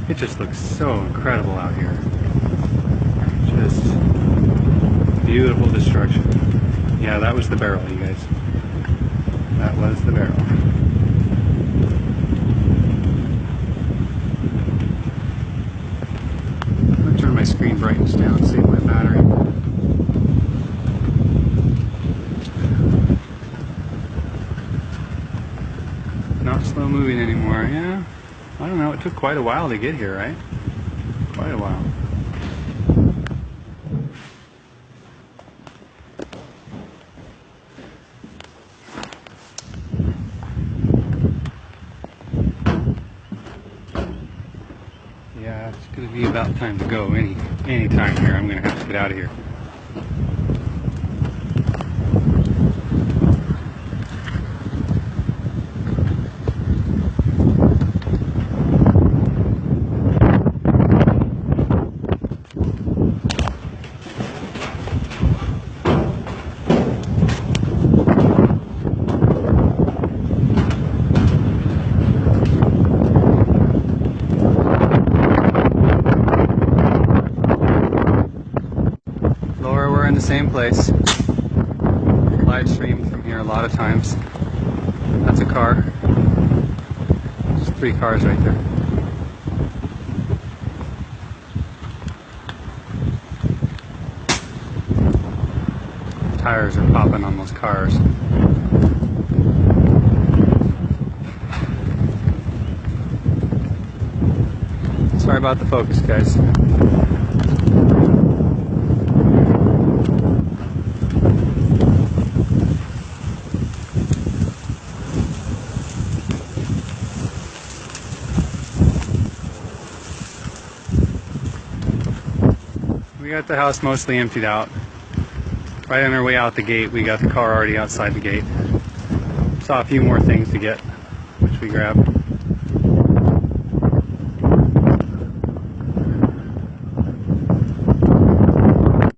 It just looks so incredible out here. Just beautiful destruction. Yeah, that was the barrel, you guys. That was the barrel. I'm going to turn my screen brightness down, save my battery. Not slow moving anymore, yeah. I don't know, it took quite a while to get here, right? Quite a while. Yeah, it's gonna be about time to go any time here. I'm gonna have to get out of here. Laura, we're in the same place. Live streamed from here a lot of times. That's a car. There's 3 cars right there. Tires are popping on those cars. Sorry about the focus, guys. We got the house mostly emptied out. Right on our way out the gate, we got the car already outside the gate. Saw a few more things to get, which we grabbed.